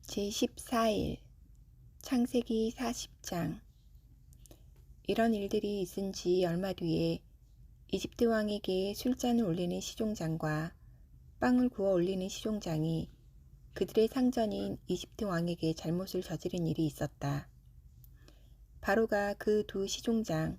제14일 창세기 40장. 이런 일들이 있은 지 얼마 뒤에 이집트 왕에게 술잔을 올리는 시종장과 빵을 구워 올리는 시종장이 그들의 상전인 이집트 왕에게 잘못을 저지른 일이 있었다. 바로가 그 두 시종장,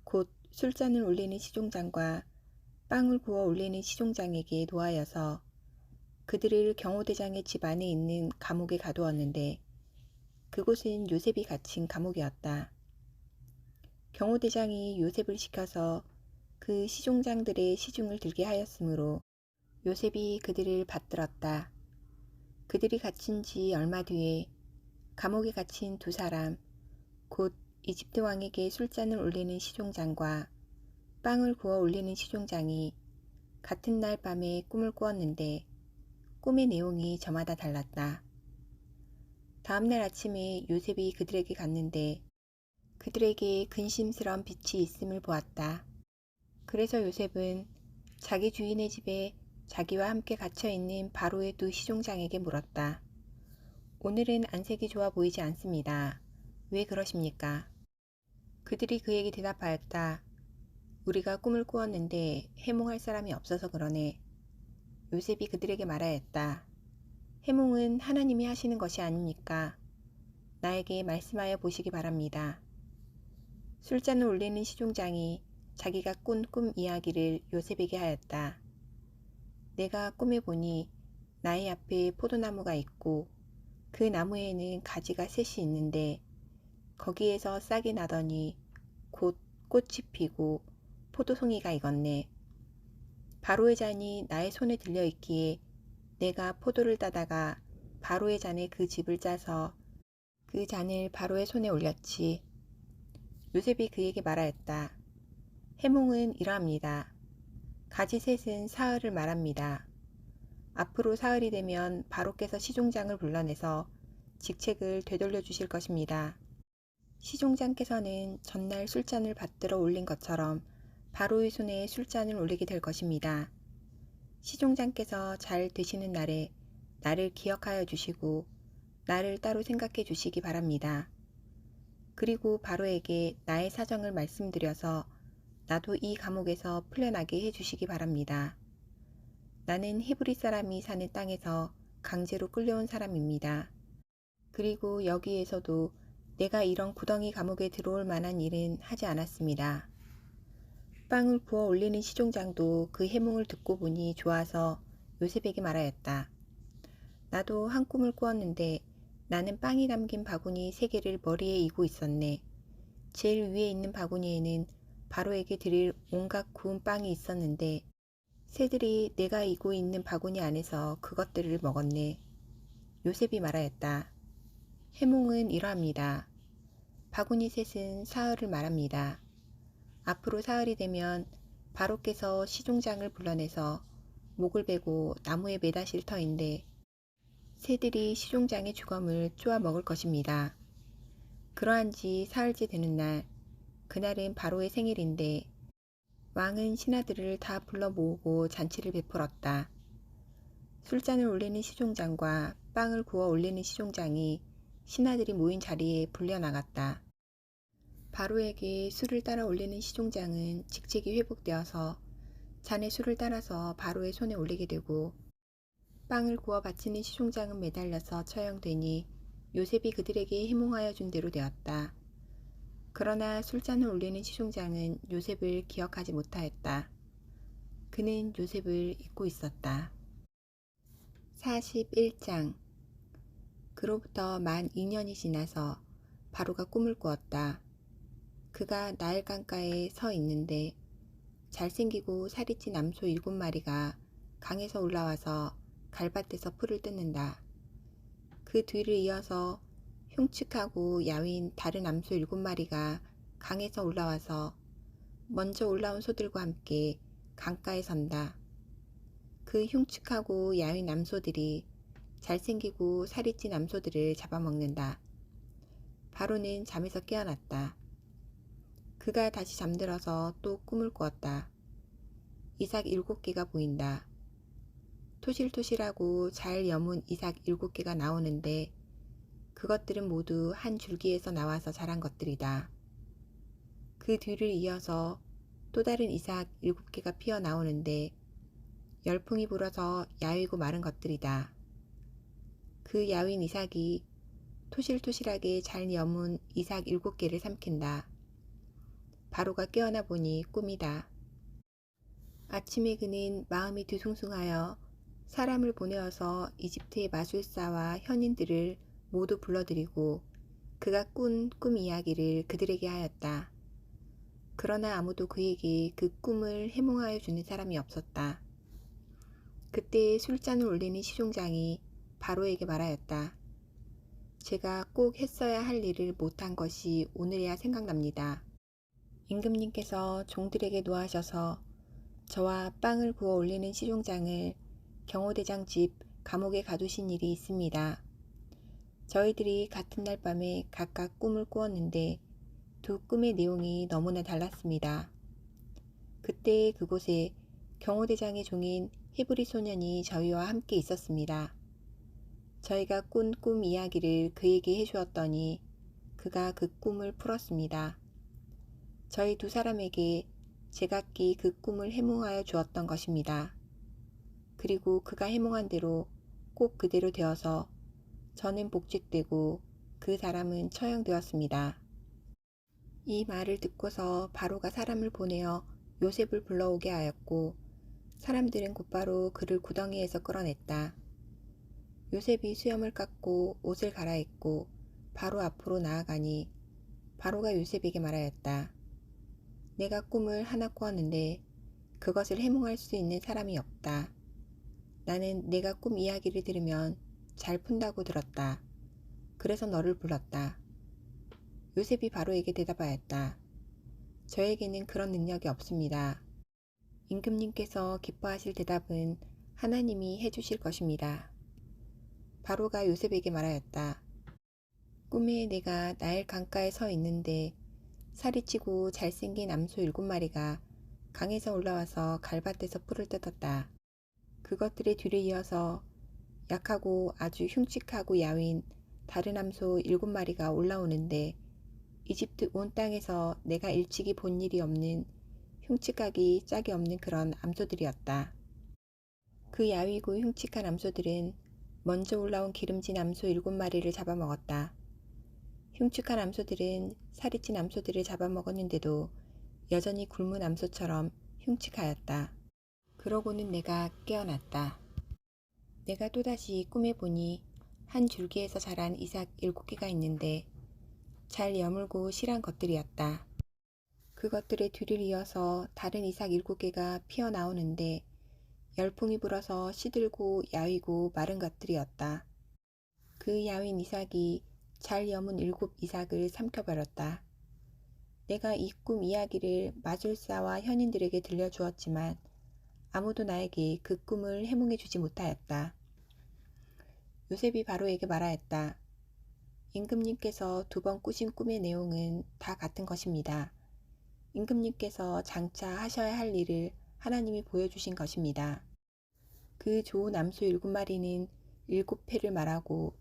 곧 술잔을 올리는 시종장과 빵을 구워 올리는 시종장에게 노하여서 그들을 경호대장의 집 안에 있는 감옥에 가두었는데 그곳은 요셉이 갇힌 감옥이었다. 경호대장이 요셉을 시켜서 그 시종장들의 시중을 들게 하였으므로 요셉이 그들을 받들었다. 그들이 갇힌 지 얼마 뒤에 감옥에 갇힌 두 사람, 곧 이집트 왕에게 술잔을 올리는 시종장과 빵을 구워 올리는 시종장이 같은 날 밤에 꿈을 꾸었는데 꿈의 내용이 저마다 달랐다. 다음날 아침에 요셉이 그들에게 갔는데 그들에게 근심스러운 빛이 있음을 보았다. 그래서 요셉은 자기 주인의 집에 자기와 함께 갇혀있는 바로의 두 시종장에게 물었다. 오늘은 안색이 좋아 보이지 않습니다. 왜 그러십니까? 그들이 그에게 대답하였다. 우리가 꿈을 꾸었는데 해몽할 사람이 없어서 그러네. 요셉이 그들에게 말하였다. 해몽은 하나님이 하시는 것이 아닙니까? 나에게 말씀하여 보시기 바랍니다. 술잔을 올리는 시종장이 자기가 꾼 꿈 이야기를 요셉에게 하였다. 내가 꿈에 보니 나의 앞에 포도나무가 있고 그 나무에는 가지가 셋이 있는데 거기에서 싹이 나더니 곧 꽃이 피고 포도송이가 익었네. 바로의 잔이 나의 손에 들려 있기에 내가 포도를 따다가 바로의 잔에 그 즙을 짜서 그 잔을 바로의 손에 올렸지. 요셉이 그에게 말하였다. 해몽은 이러합니다. 가지 셋은 사흘을 말합니다. 앞으로 사흘이 되면 바로께서 시종장을 불러내서 직책을 되돌려 주실 것입니다. 시종장께서는 전날 술잔을 받들어 올린 것처럼 바로의 손에 술잔을 올리게 될 것입니다. 시종장께서 잘 되시는 날에 나를 기억하여 주시고 나를 따로 생각해 주시기 바랍니다. 그리고 바로에게 나의 사정을 말씀드려서 나도 이 감옥에서 풀려나게 해주시기 바랍니다. 나는 히브리 사람이 사는 땅에서 강제로 끌려온 사람입니다. 그리고 여기에서도 내가 이런 구덩이 감옥에 들어올 만한 일은 하지 않았습니다. 빵을 구워 올리는 시종장도 그 해몽을 듣고 보니 좋아서 요셉에게 말하였다. 나도 한 꿈을 꾸었는데 나는 빵이 담긴 바구니 3개를 머리에 이고 있었네. 제일 위에 있는 바구니에는 바로에게 드릴 온갖 구운 빵이 있었는데 새들이 내가 이고 있는 바구니 안에서 그것들을 먹었네. 요셉이 말하였다. 해몽은 이러합니다. 바구니 셋은 사흘을 말합니다. 앞으로 사흘이 되면 바로께서 시종장을 불러내서 목을 베고 나무에 매다실 터인데 새들이 시종장의 주검을 쪼아 먹을 것입니다. 그러한 지 사흘째 되는 날, 그날은 바로의 생일인데 왕은 신하들을 다 불러 모으고 잔치를 베풀었다. 술잔을 올리는 시종장과 빵을 구워 올리는 시종장이 신하들이 모인 자리에 불려나갔다. 바로에게 술을 따라 올리는 시종장은 직책이 회복되어서 잔에 술을 따라서 바로의 손에 올리게 되고 빵을 구워 바치는 시종장은 매달려서 처형되니 요셉이 그들에게 해몽하여 준 대로 되었다. 그러나 술잔을 올리는 시종장은 요셉을 기억하지 못하였다. 그는 요셉을 잊고 있었다. 41장. 그로부터 만 2년이 지나서 바로가 꿈을 꾸었다. 그가 나일 강가에 서 있는데 잘생기고 살이 찐 암소 7마리가 강에서 올라와서 갈밭에서 풀을 뜯는다. 그 뒤를 이어서 흉측하고 야윈 다른 암소 7마리가 강에서 올라와서 먼저 올라온 소들과 함께 강가에 선다. 그 흉측하고 야윈 암소들이 잘생기고 살이 찐 암소들을 잡아먹는다. 바로는 잠에서 깨어났다. 그가 다시 잠들어서 또 꿈을 꾸었다. 이삭 7개가 보인다. 토실토실하고 잘 여문 이삭 7개가 나오는데 그것들은 모두 한 줄기에서 나와서 자란 것들이다. 그 뒤를 이어서 또 다른 이삭 7개가 피어 나오는데 열풍이 불어서 야위고 마른 것들이다. 그 야윈 이삭이 토실토실하게 잘 여문 이삭 7개를 삼킨다. 바로가 깨어나 보니 꿈이다. 아침에 그는 마음이 뒤숭숭하여 사람을 보내어서 이집트의 마술사와 현인들을 모두 불러들이고 그가 꾼 꿈 이야기를 그들에게 하였다. 그러나 아무도 그에게 그 꿈을 해몽하여 주는 사람이 없었다. 그때 술잔을 올리는 시종장이 바로에게 말하였다. 제가 꼭 했어야 할 일을 못한 것이 오늘이야 생각납니다. 임금님께서 종들에게 노하셔서 저와 빵을 구워 올리는 시종장을 경호대장 집 감옥에 가두신 일이 있습니다. 저희들이 같은 날 밤에 각각 꿈을 꾸었는데 두 꿈의 내용이 너무나 달랐습니다. 그때 그곳에 경호대장의 종인 히브리 소년이 저희와 함께 있었습니다. 저희가 꾼 꿈 이야기를 그에게 해주었더니 그가 그 꿈을 풀었습니다. 저희 두 사람에게 제각기 그 꿈을 해몽하여 주었던 것입니다. 그리고 그가 해몽한 대로 꼭 그대로 되어서 저는 복직되고 그 사람은 처형되었습니다. 이 말을 듣고서 바로가 사람을 보내어 요셉을 불러오게 하였고 사람들은 곧바로 그를 구덩이에서 끌어냈다. 요셉이 수염을 깎고 옷을 갈아입고 바로 앞으로 나아가니 바로가 요셉에게 말하였다. 내가 꿈을 하나 꾸었는데 그것을 해몽할 수 있는 사람이 없다. 나는 내가 꿈 이야기를 들으면 잘 푼다고 들었다. 그래서 너를 불렀다. 요셉이 바로에게 대답하였다. 저에게는 그런 능력이 없습니다. 임금님께서 기뻐하실 대답은 하나님이 해주실 것입니다. 바로가 요셉에게 말하였다. 꿈에 내가 나일 강가에 서 있는데 살이 찌고 잘생긴 암소 7마리가 강에서 올라와서 갈밭에서 풀을 뜯었다. 그것들의 뒤를 이어서 약하고 아주 흉측하고 야윈 다른 암소 7마리가 올라오는데 이집트 온 땅에서 내가 일찍이 본 일이 없는 흉측하기 짝이 없는 그런 암소들이었다. 그 야위고 흉측한 암소들은 먼저 올라온 기름진 암소 7마리를 잡아먹었다. 흉측한 암소들은 살이 찐 암소들을 잡아먹었는데도 여전히 굶은 암소처럼 흉측하였다. 그러고는 내가 깨어났다. 내가 또다시 꿈에 보니 한 줄기에서 자란 이삭 7개가 있는데 잘 여물고 실한 것들이었다. 그것들의 뒤를 이어서 다른 이삭 7개가 피어나오는데 열풍이 불어서 시들고 야위고 마른 것들이었다. 그 야윈 이삭이 잘 여문 7 이삭을 삼켜버렸다. 내가 이 꿈 이야기를 마술사와 현인들에게 들려주었지만 아무도 나에게 그 꿈을 해몽해 주지 못하였다. 요셉이 바로에게 말하였다. 임금님께서 2번 꾸신 꿈의 내용은 다 같은 것입니다. 임금님께서 장차 하셔야 할 일을 하나님이 보여주신 것입니다. 그 좋은 암소 7마리는 7패를 말하고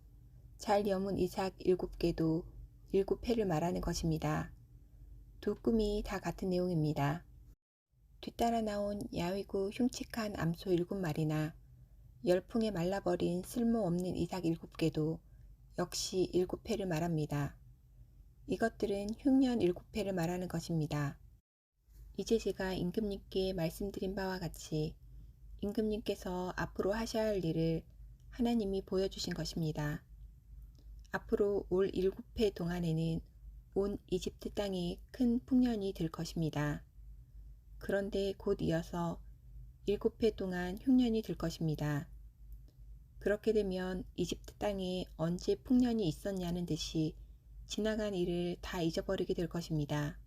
잘 여문 이삭 7개도 7패를 말하는 것입니다. 두 꿈이 다 같은 내용입니다. 뒤따라 나온 야위고 흉측한 암소 7마리나 열풍에 말라버린 쓸모없는 이삭 7개도 역시 7패를 말합니다. 이것들은 흉년 7패를 말하는 것입니다. 이제 제가 임금님께 말씀드린 바와 같이 임금님께서 앞으로 하셔야 할 일을 하나님이 보여주신 것입니다. 앞으로 올 7회 동안에는 온 이집트 땅에 큰 풍년이 들 것입니다. 그런데 곧 이어서 7회 동안 흉년이 들 것입니다. 그렇게 되면 이집트 땅에 언제 풍년이 있었냐는 듯이 지나간 일을 다 잊어버리게 될 것입니다.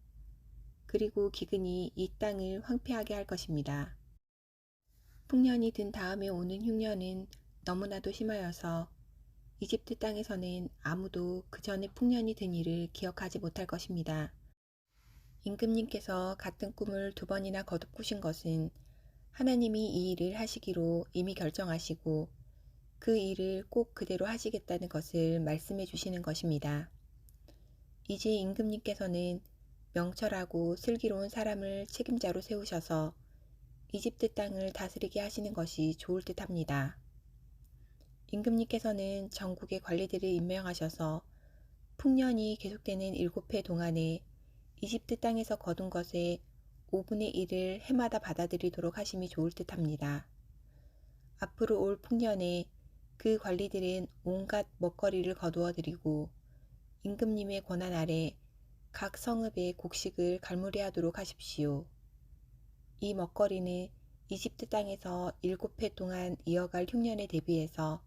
그리고 기근이 이 땅을 황폐하게 할 것입니다. 풍년이 든 다음에 오는 흉년은 너무나도 심하여서 이집트 땅에서는 아무도 그 전에 풍년이 든 일을 기억하지 못할 것입니다. 임금님께서 같은 꿈을 2번이나 거듭 꾸신 것은 하나님이 이 일을 하시기로 이미 결정하시고 그 일을 꼭 그대로 하시겠다는 것을 말씀해 주시는 것입니다. 이제 임금님께서는 명철하고 슬기로운 사람을 책임자로 세우셔서 이집트 땅을 다스리게 하시는 것이 좋을 듯합니다. 임금님께서는 전국의 관리들을 임명하셔서 풍년이 계속되는 7해 동안에 이집트 땅에서 거둔 것의 5분의 1을 해마다 받아들이도록 하심이 좋을 듯합니다. 앞으로 올 풍년에 그 관리들은 온갖 먹거리를 거두어 드리고 임금님의 권한 아래 각 성읍의 곡식을 갈무리하도록 하십시오. 이 먹거리는 이집트 땅에서 7해 동안 이어갈 흉년에 대비해서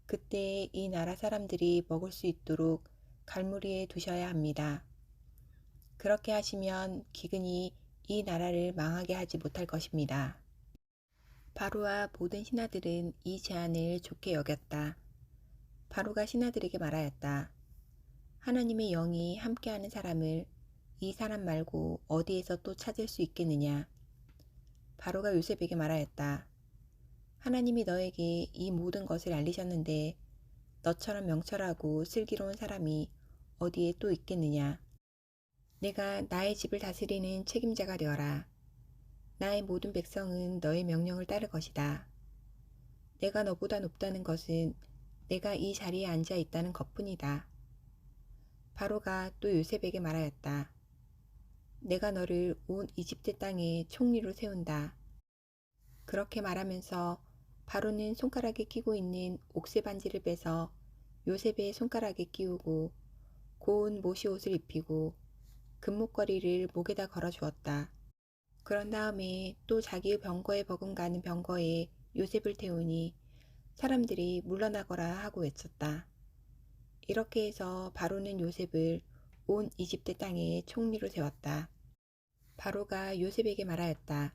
그때 이 나라 사람들이 먹을 수 있도록 갈무리해 두셔야 합니다. 그렇게 하시면 기근이 이 나라를 망하게 하지 못할 것입니다. 바로와 모든 신하들은 이 제안을 좋게 여겼다. 바로가 신하들에게 말하였다. 하나님의 영이 함께하는 사람을 이 사람 말고 어디에서 또 찾을 수 있겠느냐. 바로가 요셉에게 말하였다. 하나님이 너에게 이 모든 것을 알리셨는데 너처럼 명철하고 슬기로운 사람이 어디에 또 있겠느냐. 내가 나의 집을 다스리는 책임자가 되어라. 나의 모든 백성은 너의 명령을 따를 것이다. 내가 너보다 높다는 것은 내가 이 자리에 앉아 있다는 것뿐이다. 바로가 또 요셉에게 말하였다. 내가 너를 온 이집트 땅에 총리로 세운다. 그렇게 말하면서 바로는 손가락에 끼고 있는 옥새 반지를 빼서 요셉의 손가락에 끼우고 고운 모시옷을 입히고 금목걸이를 목에다 걸어 주었다. 그런 다음에 또 자기의 병거에 버금가는 병거에 요셉을 태우니 사람들이 물러나거라 하고 외쳤다. 이렇게 해서 바로는 요셉을 온 이집트 땅에 총리로 세웠다. 바로가 요셉에게 말하였다.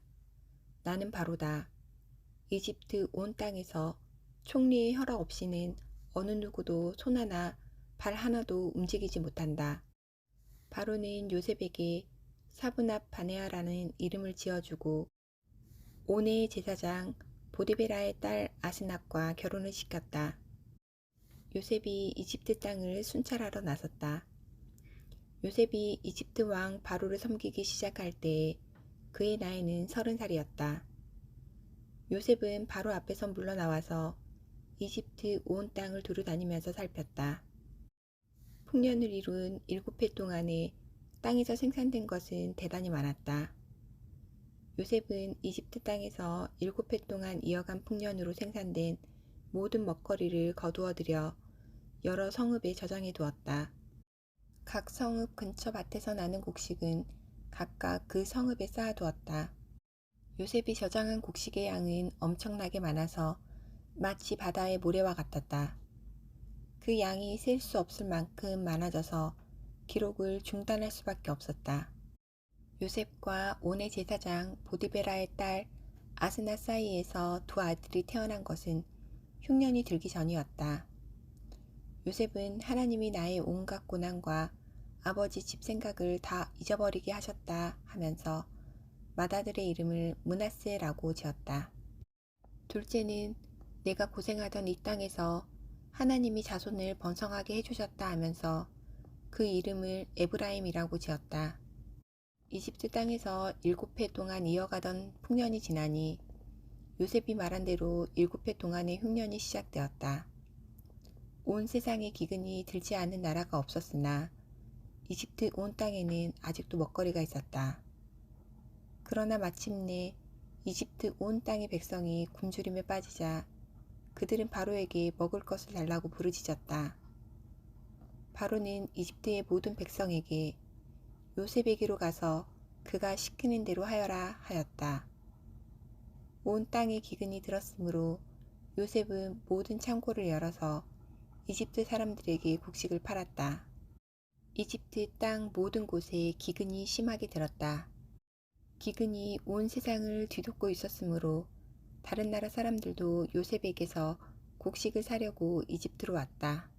나는 바로다. 이집트 온 땅에서 총리의 허락 없이는 어느 누구도 손 하나 발 하나도 움직이지 못한다. 바로는 요셉에게 사브납 바네아라는 이름을 지어주고 온의 제사장 보디베라의 딸 아스납과 결혼을 시켰다. 요셉이 이집트 땅을 순찰하러 나섰다. 요셉이 이집트 왕 바로를 섬기기 시작할 때 그의 나이는 30살이었다. 요셉은 바로 앞에서 물러나와서 이집트 온 땅을 두루 다니면서 살폈다. 풍년을 이룬 7해 동안에 땅에서 생산된 것은 대단히 많았다. 요셉은 이집트 땅에서 7해 동안 이어간 풍년으로 생산된 모든 먹거리를 거두어 들여 여러 성읍에 저장해 두었다. 각 성읍 근처 밭에서 나는 곡식은 각각 그 성읍에 쌓아두었다. 요셉이 저장한 곡식의 양은 엄청나게 많아서 마치 바다의 모래와 같았다. 그 양이 셀 수 없을 만큼 많아져서 기록을 중단할 수밖에 없었다. 요셉과 온의 제사장 보디베라의 딸 아스나 사이에서 두 아들이 태어난 것은 흉년이 들기 전이었다. 요셉은 하나님이 나의 온갖 고난과 아버지 집 생각을 다 잊어버리게 하셨다 하면서 맏아들의 이름을 므낫세라고 지었다. 둘째는 내가 고생하던 이 땅에서 하나님이 자손을 번성하게 해주셨다 하면서 그 이름을 에브라임이라고 지었다. 이집트 땅에서 7해 동안 이어가던 풍년이 지나니 요셉이 말한 대로 7해 동안의 흉년이 시작되었다. 온 세상에 기근이 들지 않는 나라가 없었으나 이집트 온 땅에는 아직도 먹거리가 있었다. 그러나 마침내 이집트 온 땅의 백성이 굶주림에 빠지자 그들은 바로에게 먹을 것을 달라고 부르짖었다. 바로는 이집트의 모든 백성에게 요셉에게로 가서 그가 시키는 대로 하여라 하였다. 온 땅에 기근이 들었으므로 요셉은 모든 창고를 열어서 이집트 사람들에게 곡식을 팔았다. 이집트 땅 모든 곳에 기근이 심하게 들었다. 기근이 온 세상을 뒤덮고 있었으므로 다른 나라 사람들도 요셉에게서 곡식을 사려고 이집트로 왔다.